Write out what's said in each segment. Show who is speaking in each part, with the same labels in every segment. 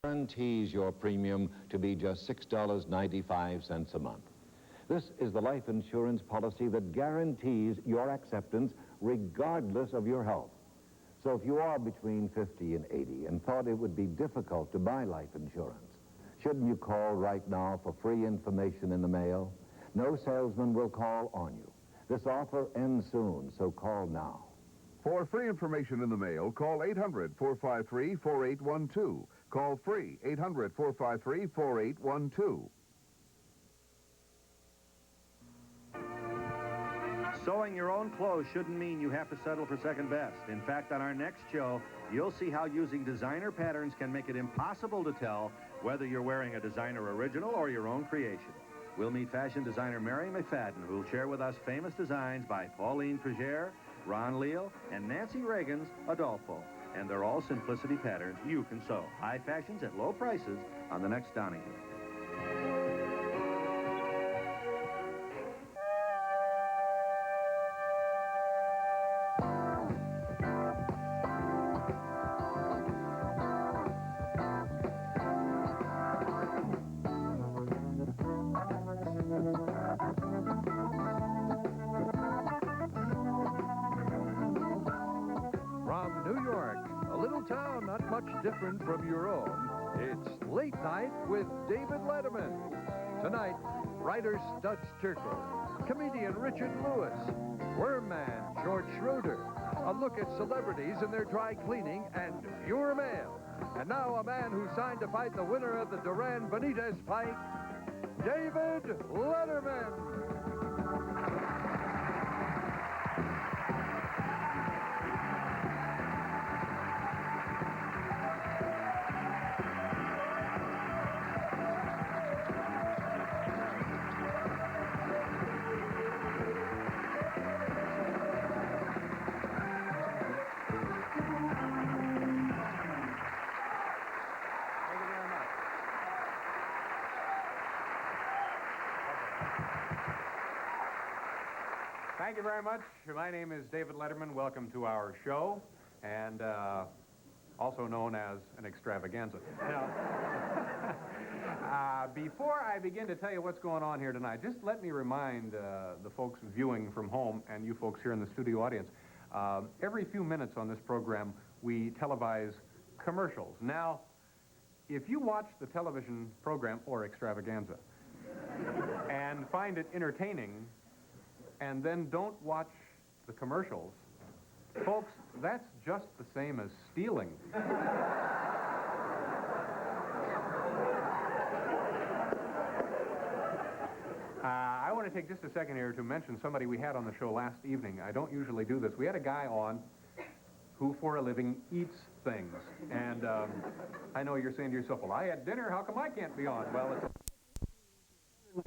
Speaker 1: Guarantees your premium to be just $6.95 a month. This is the life insurance policy that guarantees your acceptance regardless of your health. So if you are between 50 and 80 and thought it would be difficult to buy life insurance, shouldn't you call right now for free information in the mail? No salesman will call on you. This offer ends soon, so call now.
Speaker 2: For free information in the mail, call 800-453-4812. Call free, 800-453-4812.
Speaker 3: Sewing your own clothes shouldn't mean you have to settle for second best. In fact, on our next show, you'll see how using designer patterns can make it impossible to tell whether you're wearing a designer original or your own creation. We'll meet fashion designer Mary McFadden, who'll share with us famous designs by Pauline Pregere, Ron Leal, and Nancy Reagan's Adolfo. And they're all simplicity patterns you can sew. High fashions at low prices on the next Donahue.
Speaker 4: From New York, a little town not much different from your own, it's Late Night with David Letterman. Tonight, writer Studs Terkel, comedian Richard Lewis, worm man George Schroeder, a look at celebrities in their dry cleaning, and viewer mail. And now a man who signed to fight the winner of the Duran Benitez fight, David Letterman.
Speaker 5: Thank you very much. My name is David Letterman. Welcome to our show, and also known as an extravaganza. Now, before I begin to tell you what's going on here tonight, just let me remind the folks viewing from home and you folks here in the studio audience, every few minutes on this program, we televise commercials. Now, if you watch the television program or extravaganza and find it entertaining, and then don't watch the commercials, folks, that's just the same as stealing. I want to take just a second here to mention somebody we had on the show last evening. I don't usually do this. We had a guy on who, for a living, eats things. And I know you're saying to yourself, well, I had dinner. How come I can't be on? Well, it's...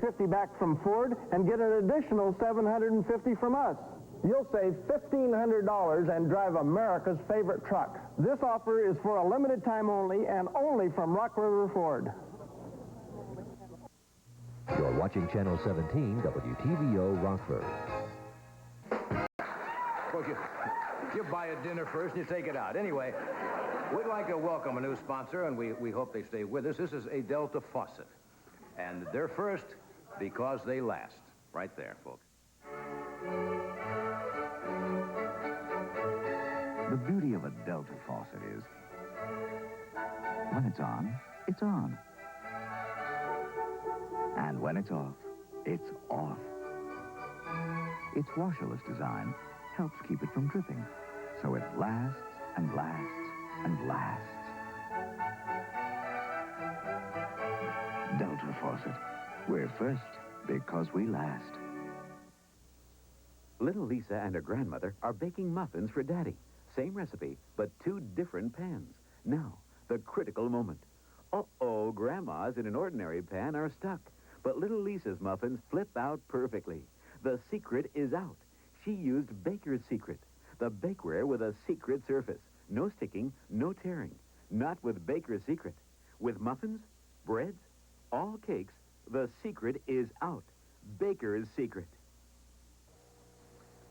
Speaker 6: 50 back from Ford and get an additional $750 from us. You'll save $1,500 and drive America's favorite truck. This offer is for a limited time only and only from Rock River Ford.
Speaker 7: You're watching Channel 17, WTVO Rockford.
Speaker 8: Well, you buy a dinner first and you take it out. Anyway, we'd like to welcome a new sponsor, and we hope they stay with us. This is a Delta faucet. And they're first because they last. Right there, folks.
Speaker 9: The beauty of a Delta faucet is when it's on, it's on. And when it's off, it's off. Its washerless design helps keep it from dripping, so it lasts and lasts and lasts. Delta faucet. We're first because we last.
Speaker 10: Little Lisa and her grandmother are baking muffins for Daddy. Same recipe, but 2 different pans. Now, the critical moment. Uh-oh, Grandma's in an ordinary pan are stuck. But little Lisa's muffins flip out perfectly. The secret is out. She used Baker's Secret. The bakeware with a secret surface. No sticking, no tearing. Not with Baker's Secret. With muffins, breads, all cakes, the secret is out. Baker's Secret.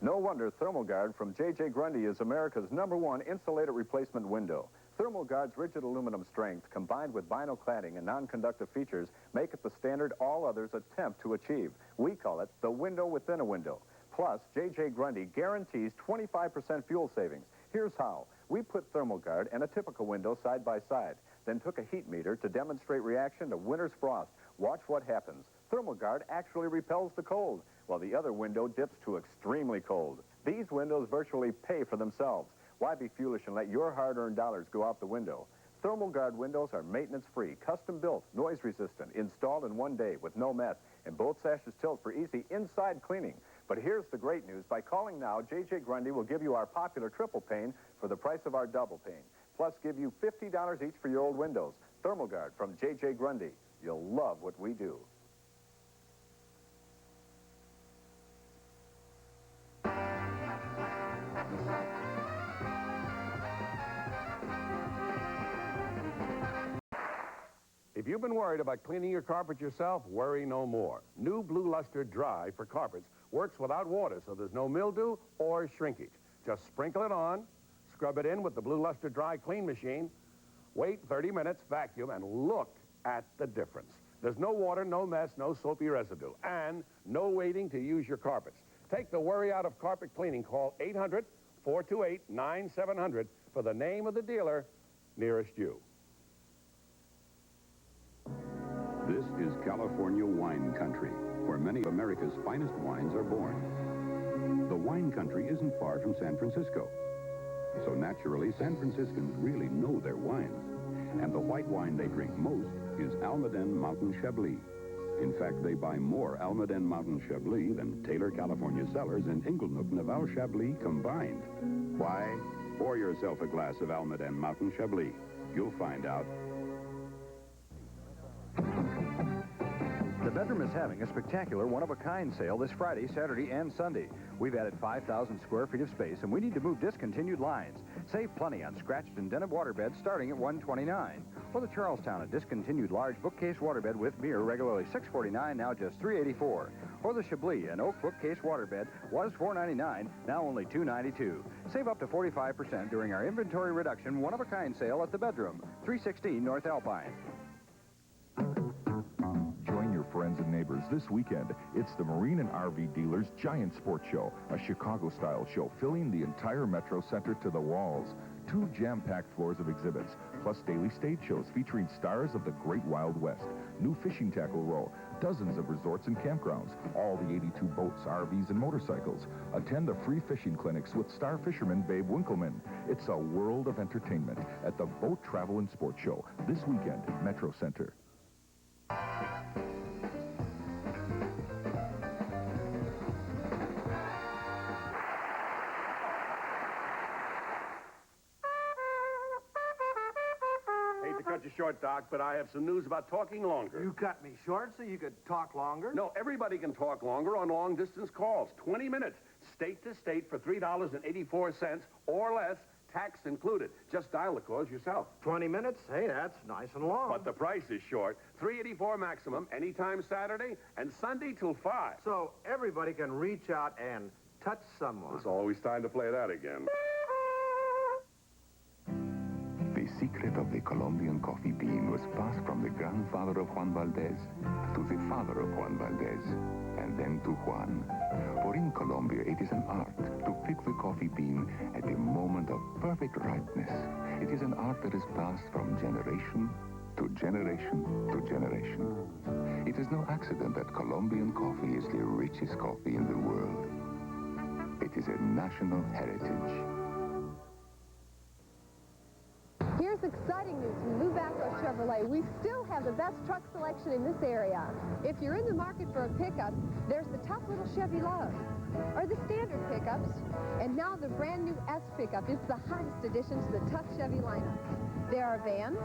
Speaker 11: No wonder Thermal Guard from J.J. Grundy is America's #1 insulated replacement window. Thermal Guard's rigid aluminum strength, combined with vinyl cladding and non-conductive features, make it the standard all others attempt to achieve. We call it the window within a window. Plus, J.J. Grundy guarantees 25% fuel savings. Here's how. We put Thermal Guard and a typical window side by side, then took a heat meter to demonstrate reaction to winter's frost. Watch what happens. Thermal Guard actually repels the cold, while the other window dips to extremely cold. These windows virtually pay for themselves. Why be foolish and let your hard-earned dollars go out the window? Thermal Guard windows are maintenance-free, custom-built, noise-resistant, installed in one day with no mess, and both sashes tilt for easy inside cleaning. But here's the great news. By calling now, J.J. Grundy will give you our popular triple pane for the price of our double pane. Plus, give you $50 each for your old windows. Thermal Guard from J.J. Grundy. You'll love what we do.
Speaker 12: If you've been worried about cleaning your carpet yourself, worry no more. New Blue Luster Dry for carpets works without water, so there's no mildew or shrinkage. Just sprinkle it on, scrub it in with the Blue Luster Dry Clean Machine, wait 30 minutes, vacuum, and look at the difference. There's no water, no mess, no soapy residue, and no waiting to use your carpets. Take the worry out of carpet cleaning. Call 800-428-9700 for the name of the dealer nearest you.
Speaker 13: This is California wine country, where many of America's finest wines are born. The wine country isn't far from San Francisco. So naturally, San Franciscans really know their wines. And the white wine they drink most is Almaden Mountain Chablis. In fact, they buy more Almaden Mountain Chablis than Taylor, California Cellars and Inglenook Naval Chablis combined. Why? Pour yourself a glass of Almaden Mountain Chablis. You'll find out.
Speaker 14: The Bedroom is having a spectacular one-of-a-kind sale this Friday, Saturday, and Sunday. We've added 5,000 square feet of space, and we need to move discontinued lines. Save plenty on scratched and dented waterbeds starting at $129. Or the Charlestown, a discontinued large bookcase waterbed with mirror, regularly $649, now just $384. Or the Chablis, an oak bookcase waterbed, was $499, now only $292. Save up to 45% during our inventory reduction one-of-a-kind sale at the Bedroom, 316 North Alpine.
Speaker 15: Friends and neighbors, this weekend, it's the Marine and RV Dealers Giant Sports Show, a Chicago-style show filling the entire Metro Center to the walls. 2 jam-packed floors of exhibits, plus daily stage shows featuring stars of the Great Wild West, new fishing tackle row, dozens of resorts and campgrounds, all the 82 boats, RVs, and motorcycles. Attend the free fishing clinics with star fisherman Babe Winkleman. It's a world of entertainment at the Boat Travel and Sports Show this weekend, Metro Center.
Speaker 12: Cut you short, Doc, but I have some news about talking longer.
Speaker 16: You cut me short so you could talk longer?
Speaker 12: No, everybody can talk longer on long-distance calls. 20 minutes, state to state for $3.84 or less, tax included. Just dial the calls yourself.
Speaker 16: 20 minutes? Hey, that's nice and long.
Speaker 12: But the price is short. $3.84 maximum, anytime Saturday, and Sunday till 5.
Speaker 16: So everybody can reach out and touch someone.
Speaker 12: It's always time to play that again.
Speaker 9: The secret of the Colombian coffee bean was passed from the grandfather of Juan Valdez to the father of Juan Valdez, and then to Juan. For in Colombia, it is an art to pick the coffee bean at the moment of perfect ripeness. It is an art that is passed from generation to generation to generation. It is no accident that Colombian coffee is the richest coffee in the world. It is a national heritage.
Speaker 17: Here's exciting news from Lou Bacco Chevrolet. We still have the best truck selection in this area. If you're in the market for a pickup, there's the tough little Chevy Love, or the standard pickups, and now the brand new S pickup. It's the hottest addition to the tough Chevy lineup. There are vans,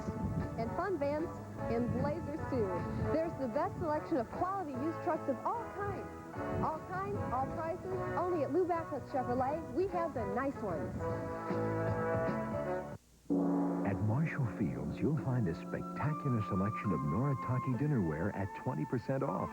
Speaker 17: and fun vans, and blazers too. There's the best selection of quality used trucks of all kinds. All kinds, all prices, only at Lou Bacco Chevrolet, we have the nice ones.
Speaker 7: At At Marshall Fields, you'll find a spectacular selection of Noritake dinnerware at 20% off.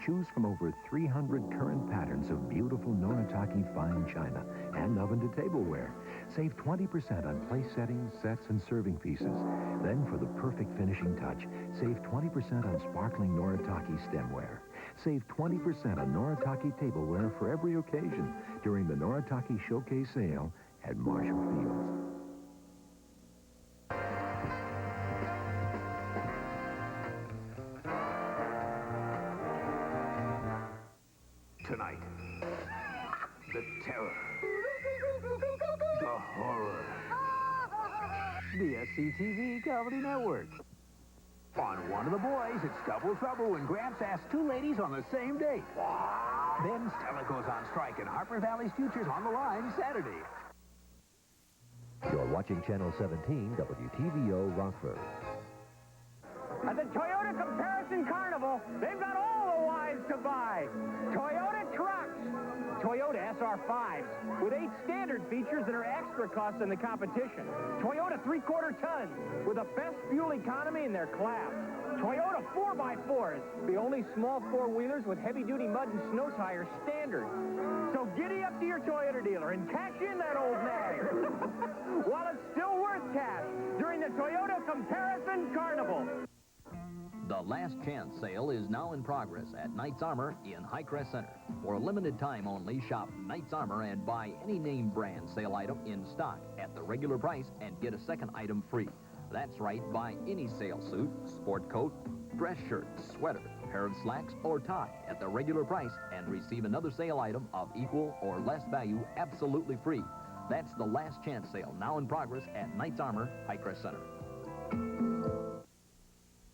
Speaker 7: Choose from over 300 current patterns of beautiful Noritake fine china and oven-to-tableware. Save 20% on place settings, sets, and serving pieces. Then, for the perfect finishing touch, save 20% on sparkling Noritake stemware. Save 20% on Noritake tableware for every occasion during the Noritake Showcase sale at Marshall Fields.
Speaker 9: Tonight, the terror, the horror.
Speaker 10: The SCTV Comedy Network. On One of the Boys, it's double trouble when Gramps asks two ladies on the same date. Then Stella goes on strike and Harper Valley's future's on the line Saturday.
Speaker 7: You're watching Channel 17, WTVO Rockford.
Speaker 6: At the Toyota Comparison Carnival, they've got all the wives to buy. Toyota trucks. Toyota SR5s with 8 standard features that are extra cost in the competition. Toyota 3/4 tons with the best fuel economy in their class. Toyota 4x4s, the only small four-wheelers with heavy-duty mud and snow tires standard. So giddy up to your Toyota dealer and cash in that old nag while it's still worth cash during the Toyota Comparison Carnival.
Speaker 18: The Last Chance sale is now in progress at Knight's Armor in Highcrest Center. For a limited time only, shop Knight's Armor and buy any name brand sale item in stock at the regular price and get a second item free. That's right, buy any sale suit, sport coat, dress shirt, sweater, pair of slacks, or tie at the regular price and receive another sale item of equal or less value absolutely free. That's the Last Chance sale now in progress at Knight's Armor, Highcrest Center.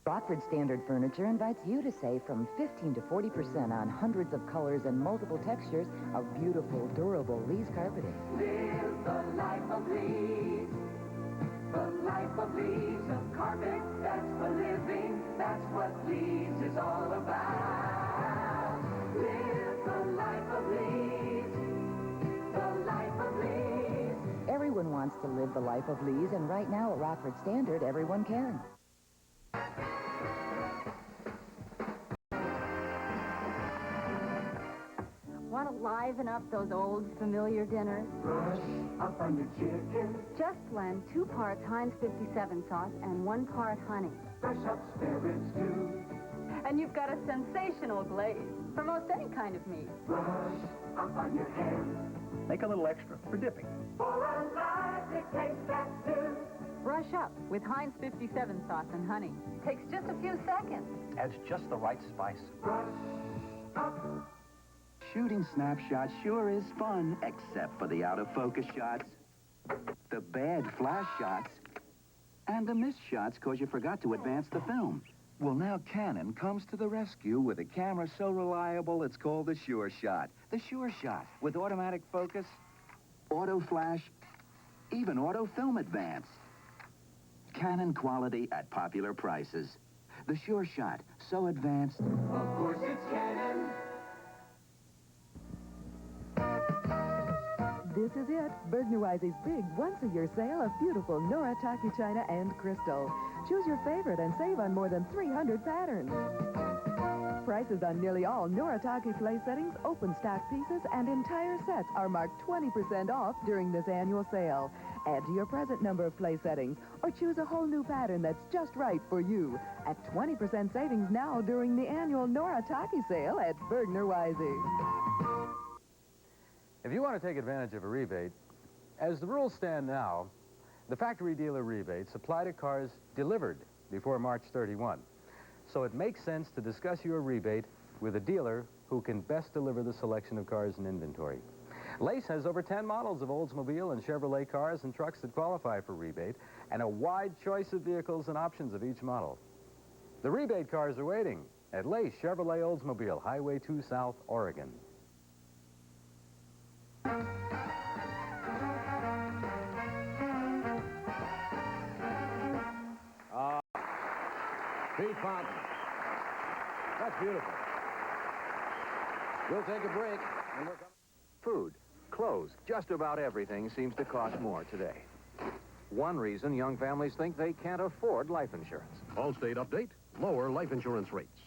Speaker 19: Rockford Standard Furniture invites you to save from 15 to 40% on hundreds of colors and multiple textures of beautiful, durable Lee's carpeting.
Speaker 20: Live the life of Lee's. The life of Lee's, a carpet that's for living. That's what Lee's is all about. Live the life of Lee's. The life of Lee's.
Speaker 19: Everyone wants to live the life of Lee's, and right now at Rockford Standard, everyone can.
Speaker 21: Want to liven up those old familiar dinners?
Speaker 20: Brush up on your chicken.
Speaker 21: Just blend 2 parts Heinz 57 sauce and 1 part honey.
Speaker 20: Brush up spare ribs too.
Speaker 21: And you've got a sensational glaze for most any kind of meat.
Speaker 20: Brush up on your ham.
Speaker 5: Make a little extra for dipping.
Speaker 20: For a lively taste that's new.
Speaker 21: Brush up with Heinz 57 sauce and honey. Takes just a few seconds.
Speaker 5: Adds just the right spice.
Speaker 20: Brush up.
Speaker 22: Shooting snapshots sure is fun, except for the out-of-focus shots, the bad flash shots, and the missed shots because you forgot to advance the film. Well, now Canon comes to the rescue with a camera so reliable it's called the Sure Shot. The Sure Shot, with automatic focus, auto flash, even auto film advance. Canon quality at popular prices. The Sure Shot, so advanced.
Speaker 20: Of course it's Canon.
Speaker 23: This is it, Bergner-Weise's big once-a-year sale of beautiful Noritake china and crystal. Choose your favorite and save on more than 300 patterns. Prices on nearly all Noritake place settings, open stock pieces, and entire sets are marked 20% off during this annual sale. Add to your present number of place settings or choose a whole new pattern that's just right for you at 20% savings now during the annual Noritake sale at Bergner-Weise.
Speaker 5: If you want to take advantage of a rebate, as the rules stand now, the factory dealer rebates apply to cars delivered before March 31. So it makes sense to discuss your rebate with a dealer who can best deliver the selection of cars in inventory. Lace has over 10 models of Oldsmobile and Chevrolet cars and trucks that qualify for rebate, and a wide choice of vehicles and options of each model. The rebate cars are waiting at Lace Chevrolet Oldsmobile, Highway 2 South, Oregon.
Speaker 8: Pete Fountain. That's beautiful. We'll take a break, and we're coming.
Speaker 14: Food, clothes, just about everything seems to cost more today.
Speaker 5: one reason young families think they can't afford life insurance.
Speaker 12: Allstate update, lower life insurance rates.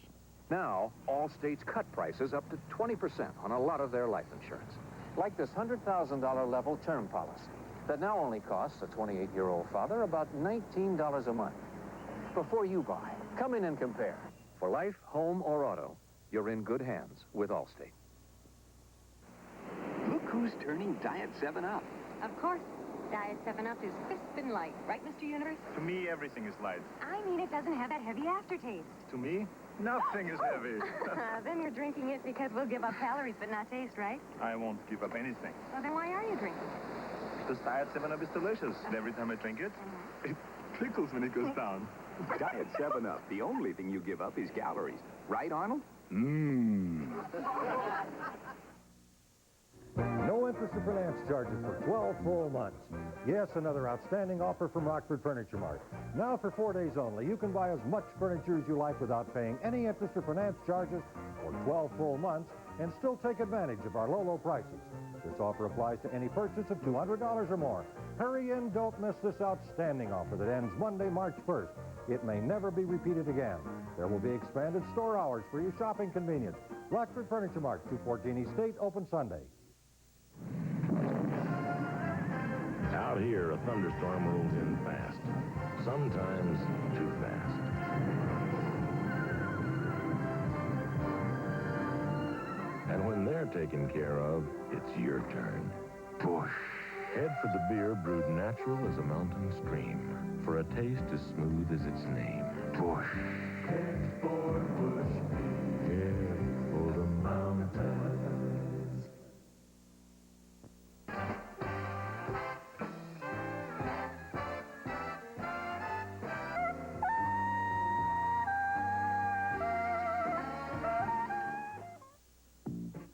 Speaker 5: Now, Allstate's cut prices up to 20% on a lot of their life insurance. Like this $100,000 level term policy that now only costs a 28-year-old father about $19 a month. Before you buy, come in and compare. For life, home, or auto, you're in good hands with Allstate.
Speaker 10: Look who's turning Diet 7 Up.
Speaker 1: Of course. Diet 7 Up is crisp and light. Right, Mr. Universe?
Speaker 2: To me, everything is light.
Speaker 1: I mean, it doesn't have that heavy aftertaste.
Speaker 2: To me, nothing is heavy.
Speaker 1: Then you're drinking it because we'll give up calories but not taste, right?
Speaker 2: I won't give up anything.
Speaker 1: Well, then why are you drinking?
Speaker 2: Because Diet 7 Up is delicious. And every time I drink it, it tickles when it goes down.
Speaker 10: Diet 7 Up. The only thing you give up is calories. Right, Arnold?
Speaker 6: No interest or finance charges for 12 full months. Yes, another outstanding offer from Rockford Furniture Mart. Now for 4 days only, you can buy as much furniture as you like without paying any interest or finance charges for 12 full months and still take advantage of our low prices. This offer applies to any purchase of $200 or more. Hurry in, don't miss this outstanding offer that ends Monday, March 1st. It may never be repeated again. There will be expanded store hours for your shopping convenience. Rockford Furniture Mart, 214 East State, open Sunday.
Speaker 3: Out here, a thunderstorm rolls in fast. Sometimes too fast. And when they're taken care of, it's your turn. Push. Head for the beer brewed natural as a mountain stream. For a taste as smooth as its name. Push. Head for Bush Beer. Head for the mountains.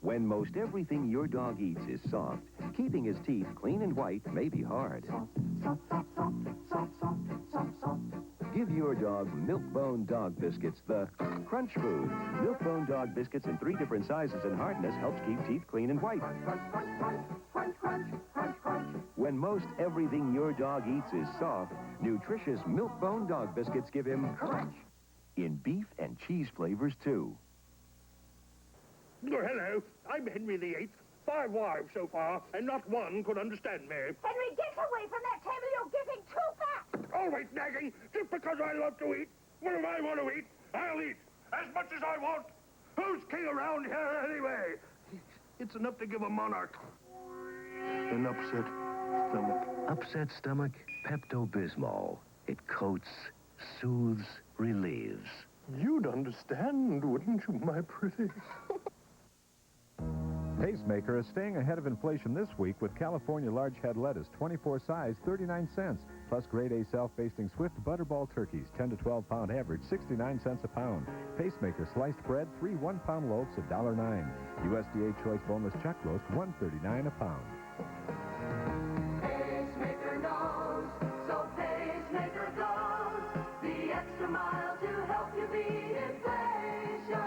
Speaker 7: When most everything your dog eats is soft, keeping his teeth clean and white may be hard. Give your dog Milk-Bone Dog Biscuits, the crunch food. Milk-Bone Dog Biscuits in 3 different sizes and hardness helps keep teeth clean and white. When most everything your dog eats is soft, nutritious Milk-Bone Dog Biscuits give him crunch. In beef and cheese flavors, too.
Speaker 24: Oh, hello. I'm Henry VIII. 5 wives so far, and not one could understand me.
Speaker 20: Henry, get away from that table. You're getting too fat.
Speaker 24: Always nagging, just because I love to eat. What if I want to eat? I'll eat as much as I want. Who's king around here anyway? It's enough to give a monarch an upset stomach.
Speaker 7: Upset stomach, Pepto-Bismol. It coats, soothes, relieves.
Speaker 24: You'd understand, wouldn't you, my pretty?
Speaker 15: Pacemaker is staying ahead of inflation this week with California large head lettuce, 24 size, 39 cents. Plus grade A self-basting Swift Butterball turkeys, 10 to 12 pound average, 69 cents a pound. Pacemaker sliced bread, 3 1-pound loaves, $1.09. USDA choice boneless chuck roast, $1.39 a pound.
Speaker 20: Pacemaker knows, so Pacemaker goes the extra mile to help you beat inflation.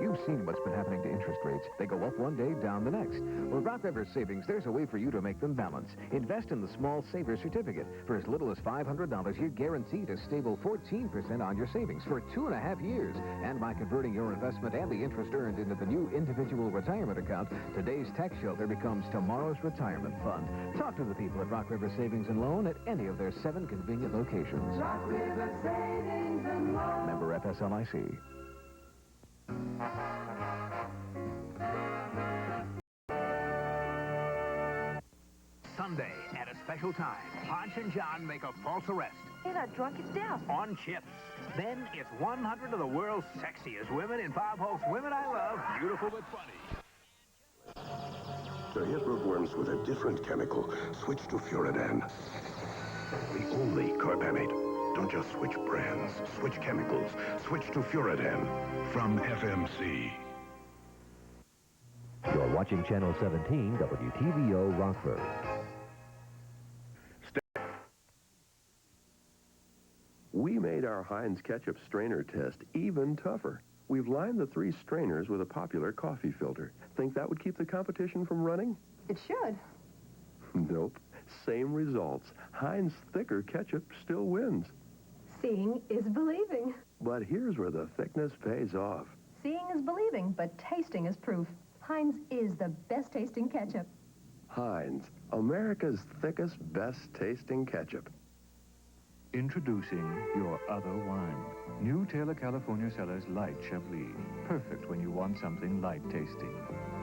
Speaker 7: You've seen what's been happening to interest rates. They go up one day, down the next. With Rock River Savings, there's a way for you to make them balance. Invest in the Small Saver Certificate. For as little as $500, you're guaranteed a stable 14% on your savings for 2.5 years. And by converting your investment and the interest earned into the new individual retirement account, today's tax shelter becomes tomorrow's retirement fund. Talk to the people at Rock River Savings and Loan at any of their 7 convenient locations.
Speaker 20: Rock River Savings and Loan.
Speaker 7: Member FSLIC.
Speaker 25: Sunday, at a special time, Ponch and John make a false arrest.
Speaker 1: They're not drunk, it's death.
Speaker 25: On chips. Then it's 100 of the world's sexiest women in Bob Hope's Women I Love, Beautiful but Funny.
Speaker 26: The hit bookworms with a different chemical switch to Furidan. The only carbamate. Don't just switch brands, switch chemicals, switch to Furidan from FMC.
Speaker 7: You're watching Channel 17, WTVO Rockford.
Speaker 27: We made our Heinz ketchup strainer test even tougher. We've lined the 3 strainers with a popular coffee filter. Think that would keep the competition from running?
Speaker 1: It should.
Speaker 27: Nope. Same results. Heinz thicker ketchup still wins.
Speaker 4: Seeing is believing.
Speaker 27: But here's where the thickness pays off.
Speaker 4: Seeing is believing, but tasting is proof. Heinz is the best tasting ketchup.
Speaker 27: Heinz, America's thickest, best-tasting ketchup.
Speaker 9: Introducing your other wine. New Taylor California Cellars Light Chablis. Perfect when you want something light tasting.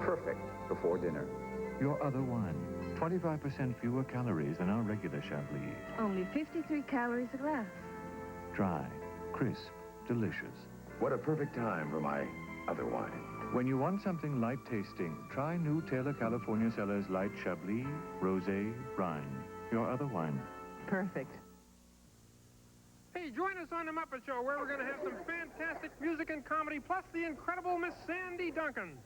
Speaker 10: Perfect before dinner.
Speaker 9: Your other wine. 25% fewer calories than our regular Chablis.
Speaker 11: Only 53 calories a glass.
Speaker 9: Dry, crisp, delicious.
Speaker 27: What a perfect time for my other wine.
Speaker 9: When you want something light tasting, try new Taylor California Cellars Light Chablis, Rosé, Rhine. Your other wine.
Speaker 11: Perfect.
Speaker 13: Hey, join us on The Muppet Show, where we're going to have some fantastic music and comedy, plus the incredible Miss Sandy Duncan.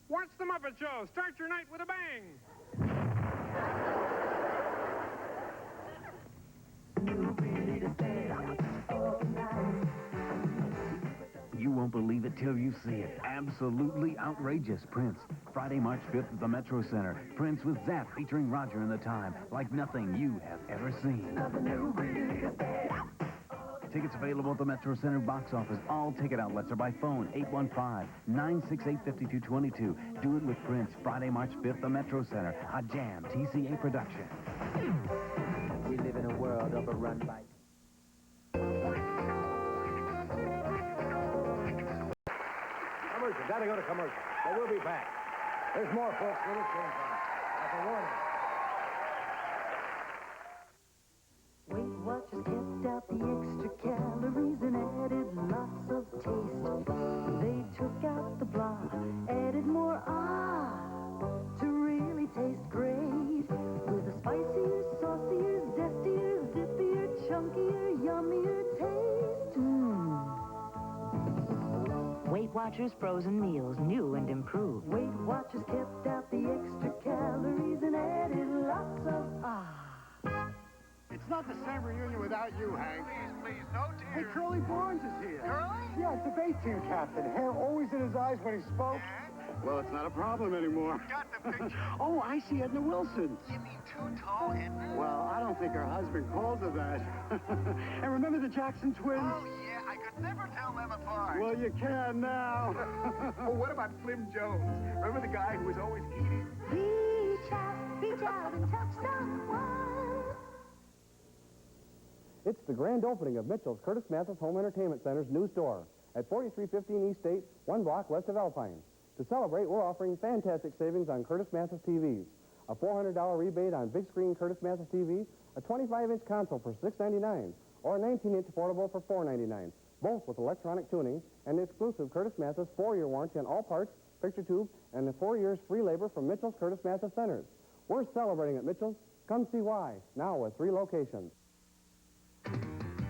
Speaker 13: Watch The Muppet Show. Start your night with a bang.
Speaker 10: You won't believe it till you see it. Absolutely outrageous Prince. Friday, March 5th at the Metro Center. Prince with Zap featuring Roger in the Time. Like nothing you have ever seen. Tickets available at the Metro Center box office. All ticket outlets are by phone. 815-968-5222. Do it with Prince. Friday, March 5th, the Metro Center. A Jam TCA production.
Speaker 16: We live in a world overrun by...
Speaker 8: Commercial. Gotta go to commercial. But we'll be back. There's more, folks. When it's game time. That's a warning.
Speaker 20: Weight Watchers kept out the extra calories and added lots of taste. They took out the blah, added more to really taste great. With a spicier, saucier, zestier, zippier, chunkier, yummier taste.
Speaker 17: Weight Watchers frozen meals, new and improved.
Speaker 20: Weight Watchers kept out the extra calories and added lots of
Speaker 18: It's not the same reunion without you, Hank.
Speaker 24: Please, no tears.
Speaker 18: Hey, Curly Barnes is here.
Speaker 24: Curly?
Speaker 18: Yeah, debate team captain. Hair always in his eyes when he spoke. Well, it's not a problem anymore.
Speaker 24: Got the picture.
Speaker 18: Oh, I see Edna Wilson.
Speaker 24: You mean too tall, Edna?
Speaker 18: Well, I don't think her husband calls her that. And remember the Jackson twins?
Speaker 24: Oh, yeah, I could never tell them apart.
Speaker 18: Well, you can now.
Speaker 24: Oh, what about Slim Jones? Remember the guy who was always eating?
Speaker 20: Reach out and touch someone.
Speaker 6: It's the grand opening of Mitchell's Curtis Mathis Home Entertainment Center's new store at 4315 East State, 1 block west of Alpine. To celebrate, we're offering fantastic savings on Curtis Mathis TVs. A $400 rebate on big screen Curtis Mathis TV, a 25-inch console for $699, or a 19-inch portable for $499, both with electronic tuning and the exclusive Curtis Mathis 4-year warranty on all parts, picture tube, and the 4 years free labor from Mitchell's Curtis Mathis Centers. We're celebrating at Mitchell's. Come see why, now with 3 locations.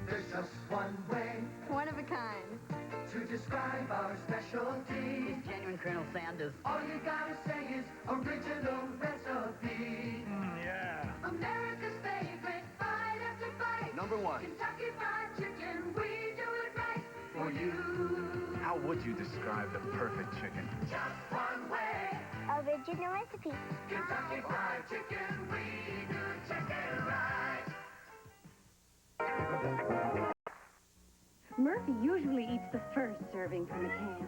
Speaker 20: There's just one way,
Speaker 1: One of a kind.
Speaker 20: to describe our specialty.
Speaker 17: It's genuine Colonel Sanders.
Speaker 20: All you gotta say is original recipe.
Speaker 24: Yeah.
Speaker 20: America's favorite, bite after bite.
Speaker 24: Number 1.
Speaker 20: Kentucky Fried Chicken, we do it right for you.
Speaker 24: How would you describe the perfect chicken?
Speaker 20: Just one way,
Speaker 28: Original recipe.
Speaker 20: Kentucky Fried Chicken, we do chicken right.
Speaker 13: Murphy usually eats the first serving from the can,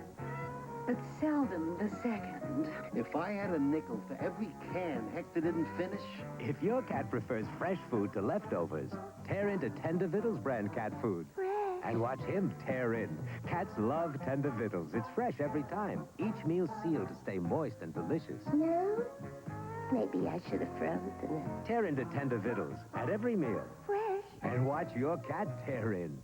Speaker 13: but seldom the second.
Speaker 29: If I had a nickel for every can Hector didn't finish...
Speaker 30: If your cat prefers fresh food to leftovers, tear into Tender Vittles brand cat food.
Speaker 28: Fresh.
Speaker 30: And watch him tear in. Cats love Tender Vittles. It's fresh every time. Each meal sealed to stay moist and delicious.
Speaker 28: No? Maybe I should have frozen it.
Speaker 30: Tear into Tender Vittles at every meal.
Speaker 28: Fresh.
Speaker 30: And watch your cat tear in.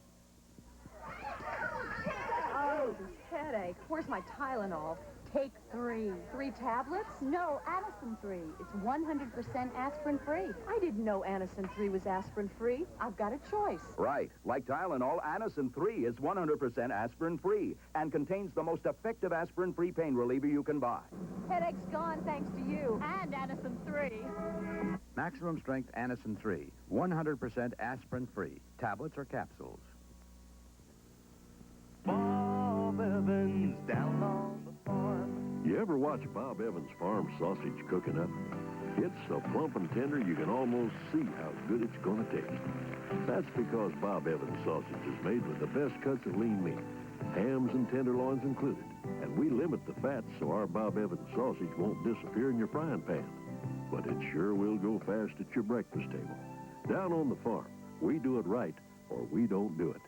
Speaker 31: Oh, this headache. Where's my Tylenol?
Speaker 2: Take 3. 3 tablets? No, Anacin 3. It's 100% aspirin-free. I didn't know Anacin 3 was aspirin-free. I've got a choice.
Speaker 3: Right. Like Tylenol, Anacin 3 is 100% aspirin-free and contains the most effective aspirin-free pain reliever you can buy.
Speaker 2: Headache's gone thanks to you. And Anacin 3.
Speaker 5: Maximum strength Anacin 3. 100% aspirin-free. Tablets or capsules.
Speaker 12: Bob Evans down on the farm.
Speaker 27: You ever watch Bob Evans' farm sausage cooking up? It's so plump and tender you can almost see how good it's going to taste. That's because Bob Evans sausage is made with the best cuts of lean meat, hams and tenderloins included. And we limit the fats so our Bob Evans sausage won't disappear in your frying pan. But it sure will go fast at your breakfast table. Down on the farm, we do it right or we don't do it.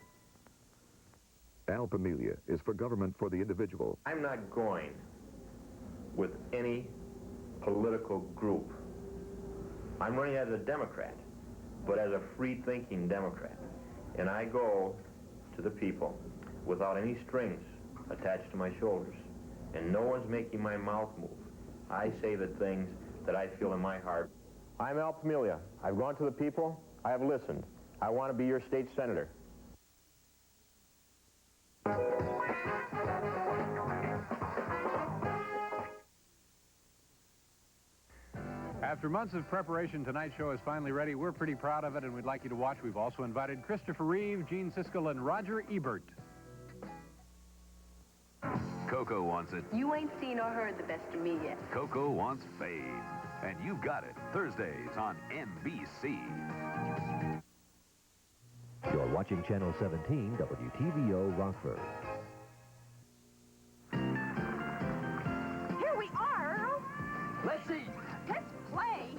Speaker 14: Alpamelia is for government for the individual.
Speaker 15: I'm not going with any political group. I'm running as a Democrat, but as a free-thinking Democrat. And I go to the people without any strings attached to my shoulders. And no one's making my mouth move. I say the things that I feel in my heart. I'm Alpamelia. I've gone to the people. I have listened. I want to be your state senator.
Speaker 19: After months of preparation, tonight's show is finally ready. We're pretty proud of it, and we'd like you to watch. We've also invited Christopher Reeve, Gene Siskel, and Roger Ebert.
Speaker 21: Coco wants it.
Speaker 22: You ain't seen or heard the best of me yet.
Speaker 21: Coco wants fame. And you've got it. Thursdays on NBC.
Speaker 7: You're watching Channel 17, WTVO Rockford.
Speaker 2: Here we are, Earl.
Speaker 14: Let's eat.
Speaker 2: Let's play.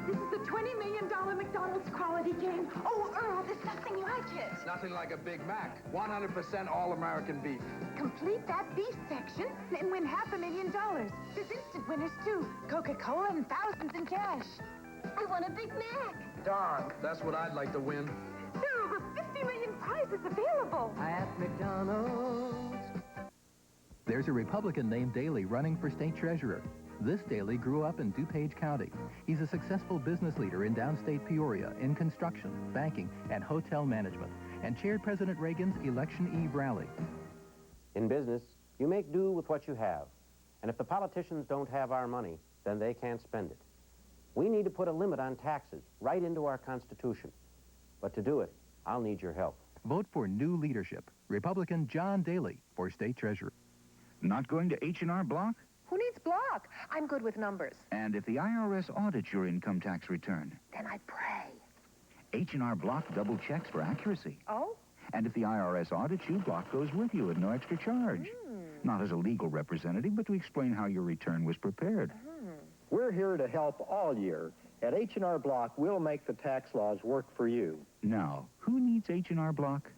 Speaker 2: This is the $20 million McDonald's quality game. Oh, Earl, there's nothing like it.
Speaker 14: Nothing like a Big Mac. 100% all-American beef.
Speaker 2: Complete that beef section and win $500,000. There's instant winners, too. Coca-Cola and thousands in cash. I want a Big Mac.
Speaker 14: Darn, that's what I'd like to win.
Speaker 2: There are over 50 million prizes available.
Speaker 16: At McDonald's.
Speaker 23: There's a Republican named Daley running for state treasurer. This Daley grew up in DuPage County. He's a successful business leader in downstate Peoria in construction, banking, and hotel management, and chaired President Reagan's Election Eve rally.
Speaker 31: In business, you make do with what you have. And if the politicians don't have our money, then they can't spend it. We need to put a limit on taxes right into our Constitution. But to do it, I'll need your help.
Speaker 23: Vote for new leadership. Republican John Daley for state treasurer.
Speaker 14: Not going to H&R Block?
Speaker 2: Who needs block? I'm good with numbers.
Speaker 14: And if the IRS audits your income tax return?
Speaker 2: Then I pray.
Speaker 14: H&R Block double checks for accuracy.
Speaker 2: Oh?
Speaker 14: And if the IRS audits you, Block goes with you at no extra charge. Not as a legal representative, but to explain how your return was prepared.
Speaker 6: We're here to help all year. At H&R Block, we'll make the tax laws work for you.
Speaker 14: Now, who needs H&R Block?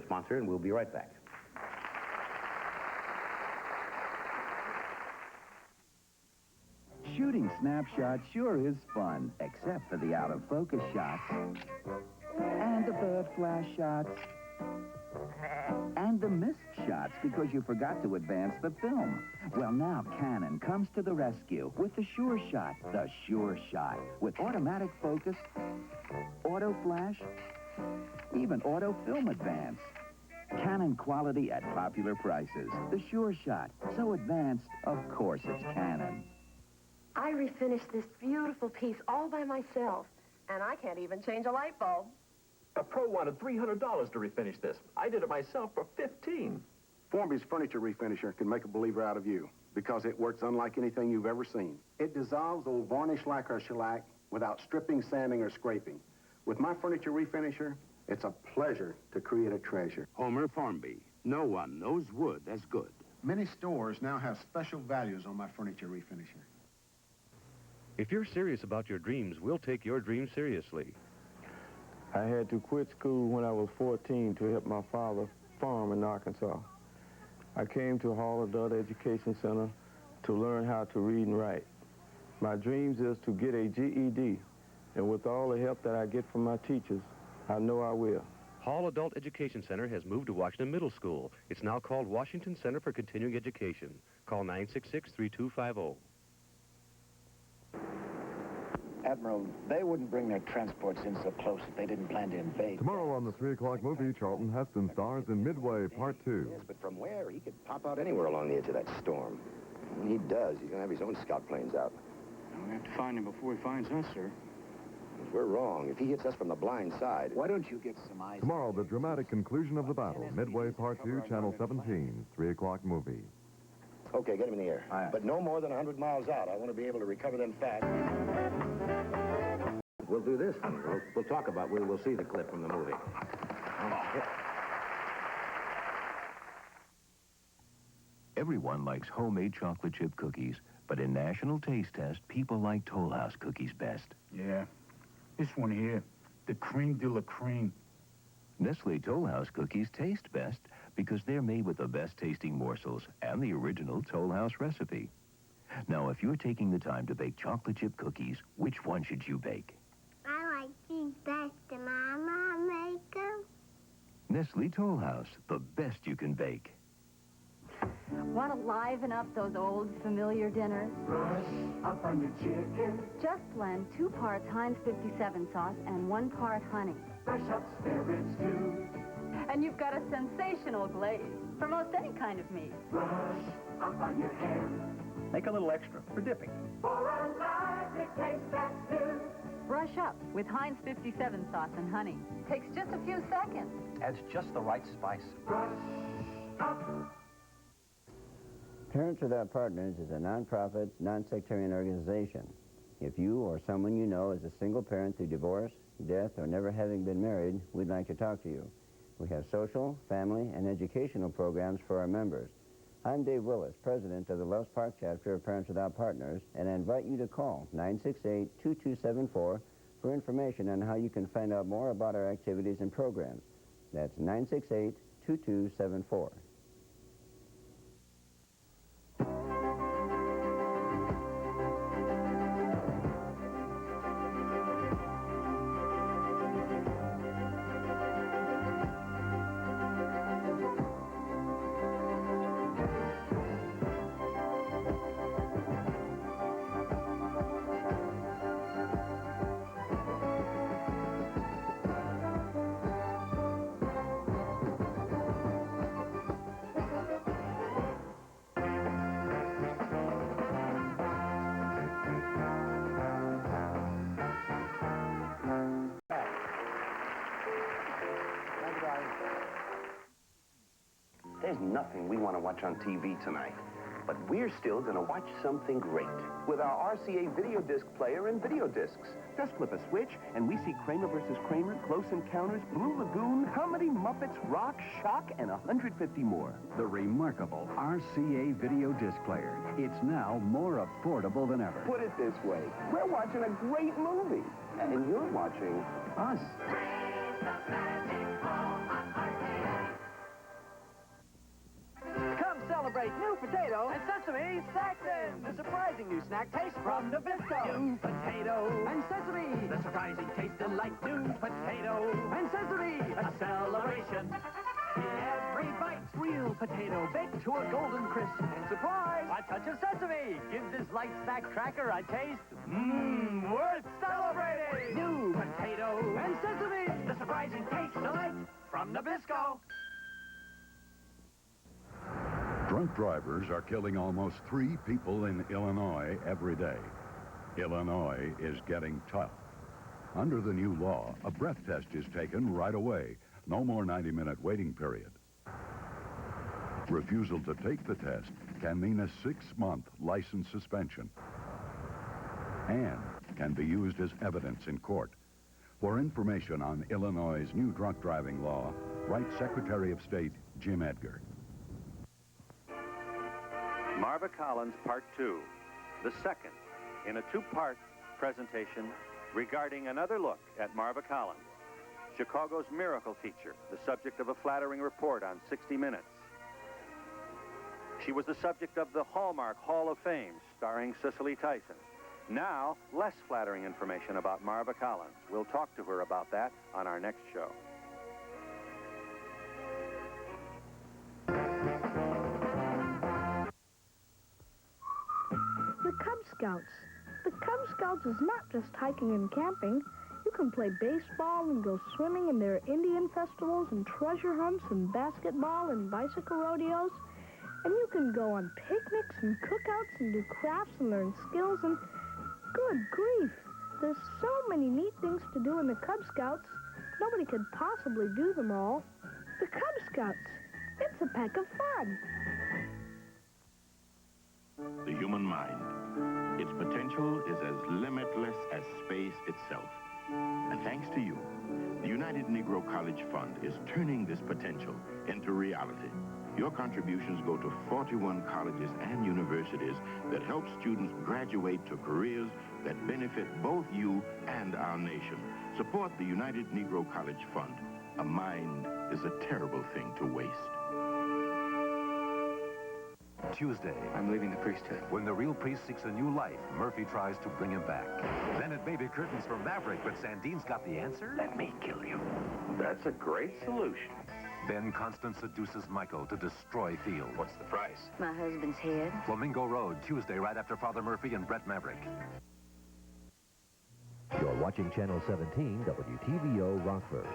Speaker 10: Sponsor, and we'll be right back.
Speaker 32: Shooting snapshots sure is fun, except for the out-of-focus shots, and the bird flash shots, and the missed shots because you forgot to advance the film. Well, now Canon comes to the rescue with the Sure Shot. The Sure Shot. With automatic focus, auto flash, even auto film advance. Canon quality at popular prices. The Sure Shot. So advanced, of course it's Canon.
Speaker 2: I refinished this beautiful piece all by myself, and I can't even change a light bulb.
Speaker 33: A pro wanted $300 to refinish this. I did it myself for $15.
Speaker 18: Formby's furniture refinisher can make a believer out of you because it works unlike anything you've ever seen. It dissolves old varnish lacquer shellac without stripping, sanding, or scraping. With my furniture refinisher, it's a pleasure to create a treasure.
Speaker 29: Homer Formby. No one knows wood as good.
Speaker 18: Many stores now have special values on my furniture refinisher.
Speaker 34: If you're serious about your dreams, we'll take your dreams seriously.
Speaker 35: I had to quit school when I was 14 to help my father farm in Arkansas. I came to Hall Adult Education Center to learn how to read and write. My dreams is to get a GED, and with all the help that I get from my teachers, I know I will.
Speaker 34: Hall Adult Education Center has moved to Washington Middle School. It's now called Washington Center for Continuing Education. Call 966-3250.
Speaker 1: Admiral, they wouldn't bring their transports in so close if they didn't plan to invade.
Speaker 3: Tomorrow on the 3 o'clock movie, Charlton Heston stars in Midway Part 2.
Speaker 4: Yes, but from where? He could pop out anywhere along the edge of that storm. When he does, he's going to have his own scout planes out.
Speaker 1: We have to find him before he finds us, sir.
Speaker 4: If we're wrong, if he hits us from the blind side...
Speaker 1: Why don't you get some eyes...
Speaker 3: Tomorrow, the dramatic conclusion of the battle. Midway Part 2, Channel 17, 3 o'clock movie.
Speaker 4: Okay, get him in the air. Aye. But no more than 100 miles out. I want to be able to recover them fast.
Speaker 31: We'll do this. We'll talk about it. We'll see the clip from the movie.
Speaker 7: Everyone likes homemade chocolate chip cookies, but in National Taste Test, people like Toll House cookies best.
Speaker 14: Yeah, this one here, the creme de la creme.
Speaker 7: Nestle Toll House cookies taste best because they're made with the best tasting morsels and the original Toll House recipe. Now, if you're taking the time to bake chocolate chip cookies, which one should you bake?
Speaker 5: I like these best. Did Mama make them?
Speaker 7: Nestle Toll House, the best you can bake.
Speaker 8: Want to liven up those old familiar dinners?
Speaker 12: Brush up on your chicken.
Speaker 8: Just blend 2 parts Heinz 57 sauce and 1 part honey.
Speaker 12: Brush up spirits too.
Speaker 8: And you've got a sensational glaze for most any kind of meat.
Speaker 12: Brush up on your ham.
Speaker 9: Make a little extra for dipping.
Speaker 12: For a lively taste that's new.
Speaker 8: Brush up with Heinz 57 sauce and honey. Takes just a few seconds.
Speaker 9: Adds just the right spice.
Speaker 12: Brush up.
Speaker 11: Parents Without Partners is a nonprofit, non-sectarian organization. If you or someone you know is a single parent through divorce, death, or never having been married, we'd like to talk to you. We have social, family, and educational programs for our members. I'm Dave Willis, president of the Loves Park chapter of Parents Without Partners, and I invite you to call 968-2274 for information on how you can find out more about our activities and programs. That's 968-2274.
Speaker 4: There's nothing we want to watch on TV tonight, but we're still going to watch something great with our RCA video disc player and video discs.
Speaker 13: Just flip a switch, and we see Kramer versus Kramer, Close Encounters, Blue Lagoon, Comedy, Muppets, Rock, Shock, and 150 more.
Speaker 17: The remarkable RCA video disc player. It's now more affordable than ever.
Speaker 13: Put it this way, we're watching a great movie, and you're watching us.
Speaker 20: Celebrate new potato and sesame Saxon. The surprising new snack taste from Nabisco. New potato and sesame. The surprising taste delight. New potato and sesame. A celebration. Every bite, real potato baked to a golden crisp. And surprise, a touch of sesame. Give this light snack cracker a taste. Worth celebrating. New potato and sesame. The surprising taste delight from Nabisco.
Speaker 24: Drunk drivers are killing almost 3 people in Illinois every day. Illinois is getting tough. Under the new law, a breath test is taken right away. No more 90-minute waiting period. Refusal to take the test can mean a 6-month license suspension and can be used as evidence in court. For information on Illinois' new drunk driving law, write Secretary of State Jim Edgar.
Speaker 25: Marva Collins, Part 2, the second in a 2-part presentation regarding another look at Marva Collins, Chicago's miracle teacher, the subject of a flattering report on 60 Minutes. She was the subject of the Hallmark Hall of Fame, starring Cicely Tyson. Now, less flattering information about Marva Collins. We'll talk to her about that on our next show.
Speaker 2: Scouts. The Cub Scouts is not just hiking and camping. You can play baseball and go swimming, and there are Indian festivals and treasure hunts and basketball and bicycle rodeos. And you can go on picnics and cookouts and do crafts and learn skills, and good grief, there's so many neat things to do in the Cub Scouts. Nobody could possibly do them all. The Cub Scouts, it's a peck of fun.
Speaker 6: The human mind. Its potential is as limitless as space itself. And thanks to you, the United Negro College Fund is turning this potential into reality. Your contributions go to 41 colleges and universities that help students graduate to careers that benefit both you and our nation. Support the United Negro College Fund. A mind is a terrible thing to waste.
Speaker 10: Tuesday. I'm leaving the priesthood. When the real priest seeks a new life, Murphy tries to bring him back. Then it may be curtains for Maverick, but Sandine's got the answer.
Speaker 6: Let me kill you. That's a great solution.
Speaker 10: Then Constance seduces Michael to destroy Field.
Speaker 6: What's the price?
Speaker 5: My husband's head.
Speaker 10: Flamingo Road, Tuesday, right after Father Murphy and Brett Maverick.
Speaker 7: You're watching Channel 17, WTVO Rockford.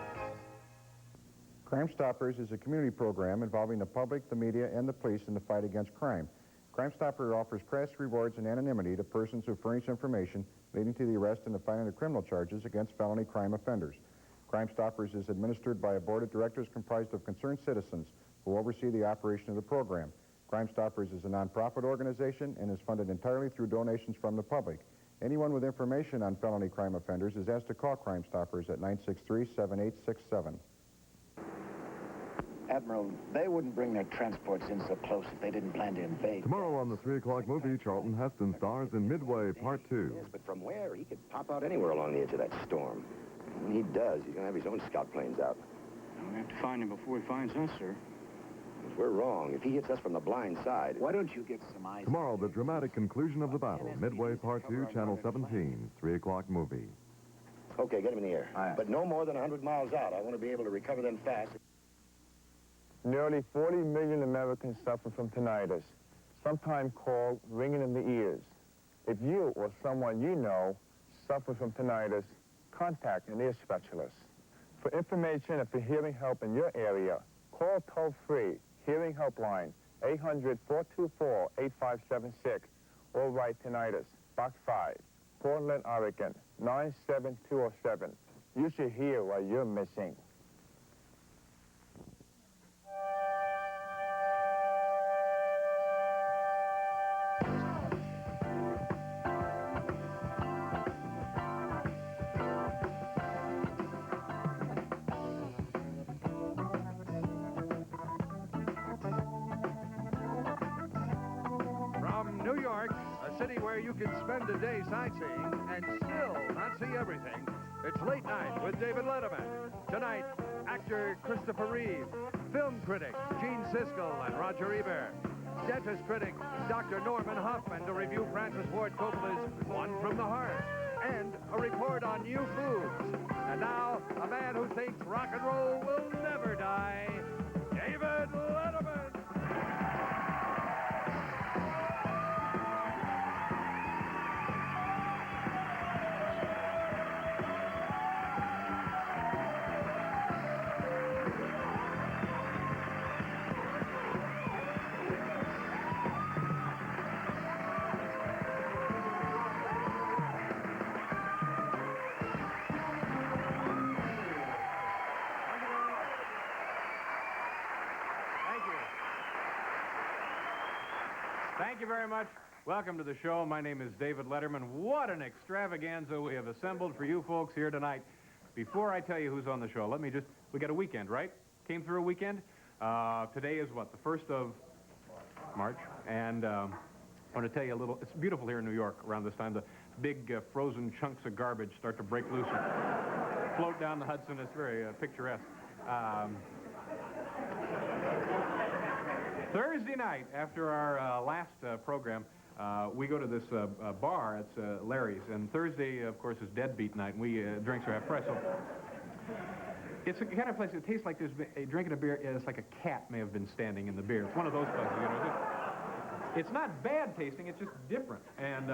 Speaker 15: Crime Stoppers is a community program involving the public, the media, and the police in the fight against crime. Crime Stopper offers cash rewards and anonymity to persons who furnish information leading to the arrest and the filing of criminal charges against felony crime offenders. Crime Stoppers is administered by a board of directors comprised of concerned citizens who oversee the operation of the program. Crime Stoppers is a nonprofit organization and is funded entirely through donations from the public. Anyone with information on felony crime offenders is asked to call Crime Stoppers at 963-7867.
Speaker 1: Admiral, they wouldn't bring their transports in so close if they didn't plan to invade.
Speaker 3: Tomorrow on the 3 o'clock movie, Charlton Heston stars in Midway Part 2.
Speaker 16: Yes, but from where? He could pop out anywhere along the edge of that storm. When he does, he's going to have his own scout planes out.
Speaker 19: We'll have to find him before he finds us, sir.
Speaker 16: If we're wrong, if he hits us from the blind side...
Speaker 1: Why don't you get some eyes...
Speaker 3: Tomorrow, the dramatic conclusion of the battle. Midway Part 2, Channel 17, 3 o'clock movie.
Speaker 16: Okay, get him in the air. But no more than 100 miles out. I want to be able to recover them fast.
Speaker 35: Nearly 40 million Americans suffer from tinnitus, sometimes called ringing in the ears. If you or someone you know suffers from tinnitus, contact an ear specialist. For information and for hearing help in your area, call toll-free Hearing Helpline 800-424-8576 or write tinnitus, Box 5, Portland, Oregon 97207. You should hear what you're missing.
Speaker 21: New York, a city where you can spend a day sightseeing and still not see everything. It's Late Night with David Letterman. Tonight, actor Christopher Reeve, film critic Gene Siskel and Roger Ebert, dentist critic Dr. Norman Hoffman to review Francis Ford Coppola's One from the Heart, and a report on new foods. And now, a man who thinks rock and roll will never die, David Letterman.
Speaker 22: Thank you very much. Welcome to the show. My name is David Letterman. What an extravaganza we have assembled for you folks here tonight. Before I tell you who's on the show, we got a weekend, right? Came through a weekend. Today is what, the 1st of March? And I want to tell you a little, it's beautiful here in New York around this time. The big frozen chunks of garbage start to break loose and float down the Hudson. It's very picturesque. Thursday night, after our last program, we go to this bar. It's Larry's. And Thursday, of course, is deadbeat night, and drinks are half price. So it's the kind of place that tastes like there's been, drinking a beer is like a cat may have been standing in the beer. It's one of those places, you know. It's not bad tasting, it's just different. And